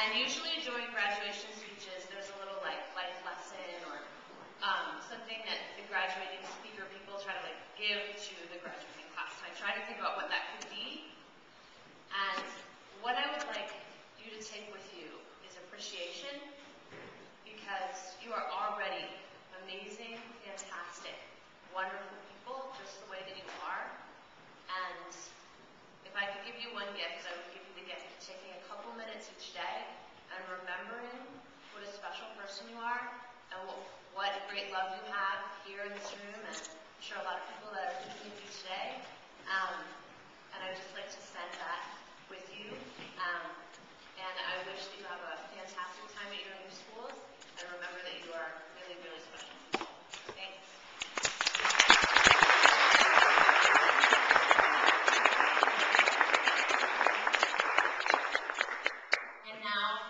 And usually during graduation speeches, there's a little life lesson or something that the graduating speaker people try to give to the graduating class. So I try to think about what that could be. And what I would like you to take with you is appreciation, because you are already amazing, fantastic, wonderful people, just the way that you are. And if I could give you one gift, I would give you the gift of taking a couple minutes each day and remembering what a special person you are and what great love you have here in this room, and I'm sure a lot of people that are thinking of you today. And I would just like to send that with you. And I wish that you have a fantastic time at your new schools, and remember that you are really, really special people. Thanks. And now,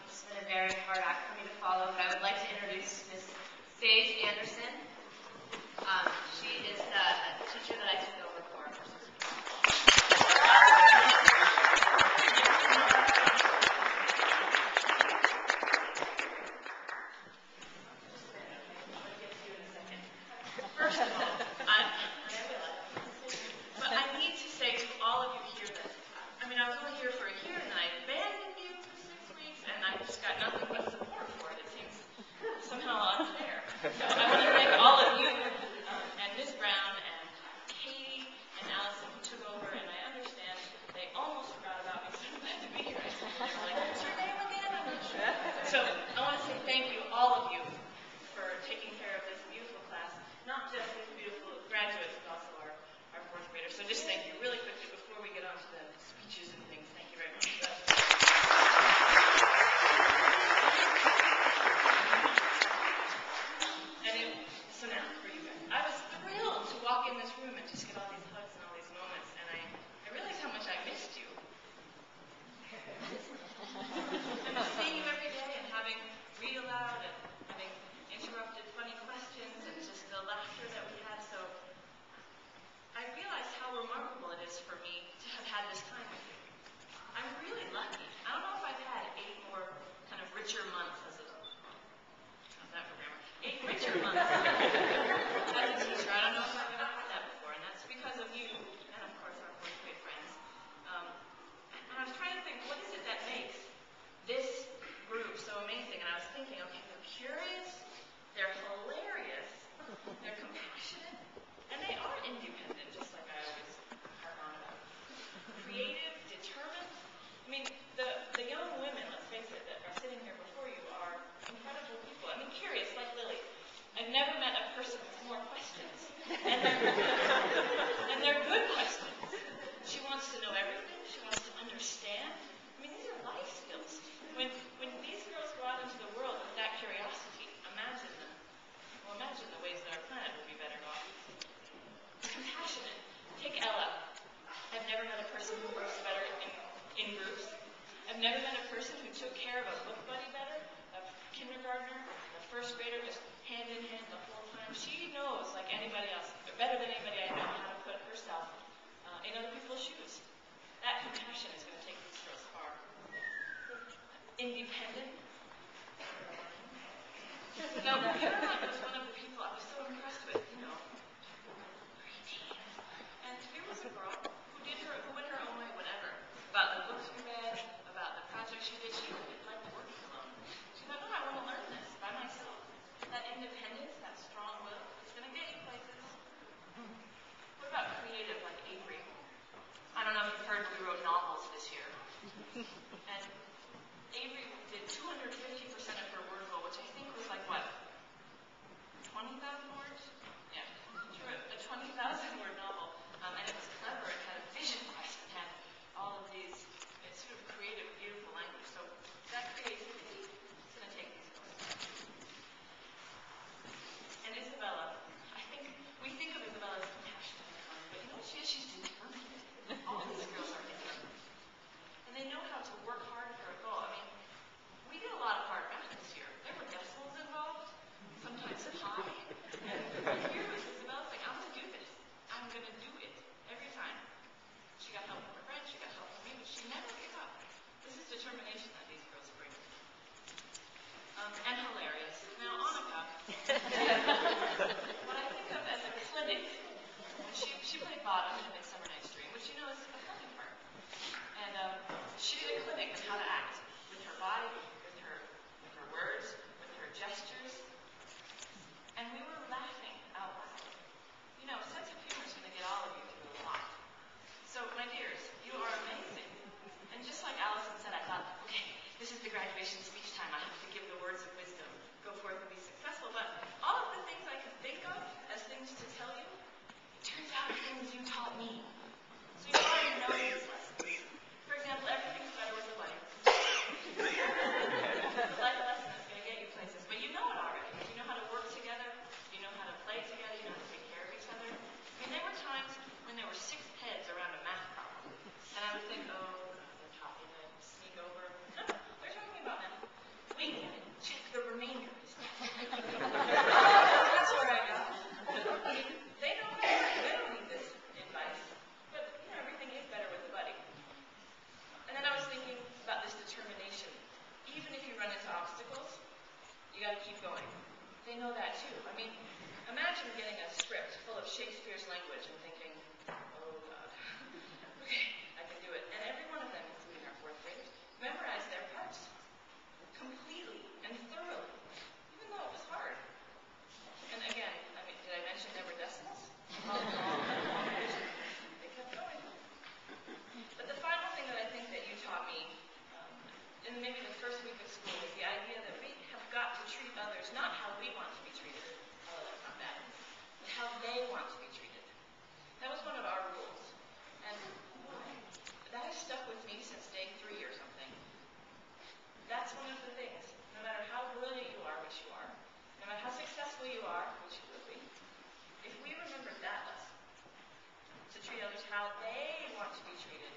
it's been a very hard act for me to follow, but I would like to introduce Ms. Sage Anderson. She is the teacher that I took over for. First of all, but I need to say to all of you here that, I was only here for a year and then I abandoned you for 6 weeks and I just got nothing but support for it. It seems somehow unfair. So I want to thank all of you and Ms. Brown and Katie and Allison who took over, and I understand they almost forgot about me, so I'm glad to be here. They were like, what's your name again? I'm not sure. So I want to say thank you, all of you, for taking care of this beautiful class, not just these beautiful graduates, but also our fourth graders. So just thank you really quickly before we get on to the speeches and things. Thank you very much. So now for you guys. I was thrilled to walk in this room and just get all these hugs and all these moments, and I realized how much I missed you. And seeing you every day and having read aloud and having interrupted funny questions and just the laughter that we had. So I realized how remarkable it is for me to have had this time with you. I'm really lucky. I don't know if I've had 8 more kind of richer months as a, how's that for grammar? 8 richer months as a teacher. I don't know if I've ever had that before, and that's because of you and of course our fourth grade friends. And I was trying to think, what is it that makes this group so amazing? And I was thinking, okay, they're curious, they're hilarious, they're compassionate, and they are independent, just like I always harp on about. Creative, determined. The young women, let's face it, that are sitting here before you are incredible people. Curious, like Lily. I've never met a person with more questions. And they're good questions. She wants to know everything. She wants to understand. These are life skills. When these girls go out into the world with that curiosity, imagine them. Well, imagine the ways that our planet would be better off. Compassionate. Take Ella. I've never met a person who works better in groups. I've never met a person who took care of a book buddy better, a kindergartner, a first grader, just hand in hand the whole time. She knows, like anybody else, better than anybody I know, how to put herself in other people's shoes. That compassion is going to take these girls far. Independent. Now, Caroline was one of the people I was so impressed with, preteen. And here was a girl who went her own way, whatever. About the books we read, about the projects she did, she didn't like working alone. She thought, no, I want to learn this by myself. That independence, that strong will, is going to get you places. What about creative, like Avery? I don't know if you've heard, we wrote novels this year. And Avery did 250% of her word goal, which I think was like, what, 20,000 words? Yeah. She wrote a 20,000 word novel. And it was clever. It had a vision quest. It had all of these sort of creative, beautiful language. So that creativity is going to take these girls. And Isabella, we think of Isabella as compassionate and kind, but you know what she is? She's determined. All of these girls are determined. And they know how to work hard for a goal. We did a lot of hard math this year. There were decimals involved, sometimes high. And here was Isabella saying, I'm going to do this. I'm going to do it every time. She got help from her friends, she got help from me, but she never gave up. This is determination that these girls to obstacles, you got to keep going. They know that too. I mean, imagine getting a script full of Shakespeare's language and thinking, oh God, okay, I can do it. And every one of them, including our fourth graders, memorized their parts completely and thoroughly, even though it was hard. And again, I mean, did I mention there were decimals? They kept going. But the final thing that I think that you taught me in maybe the first week of school is the idea that we have got to treat others not how we want to be treated, although that's not bad, but how they want to be treated. That was one of our rules. And that has stuck with me since day 3 or something. That's one of the things. No matter how brilliant you are, which you are, no matter how successful you are, which you will be, if we remember that lesson, to treat others how they want to be treated,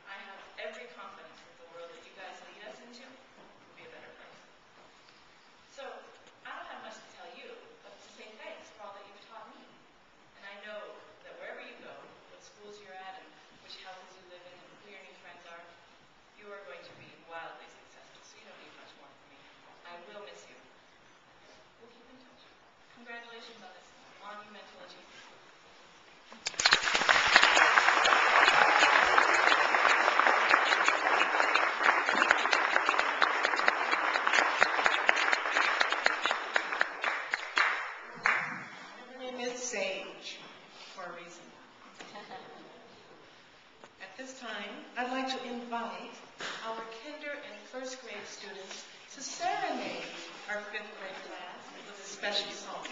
I have every confidence that the world that you guys lead us into will be a better place. So, I don't have much to tell you, but to say thanks for all that you've taught me. And I know that wherever you go, what schools you're at, and which houses you live in, and who your new friends are, you are going to be wildly successful, so you don't need much more from me. I will miss you. We'll keep in touch. Congratulations on this monumental achievement. Her name is Sage, for a reason. At this time, I'd like to invite our kinder and first grade students to serenade our fifth grade class with a special song.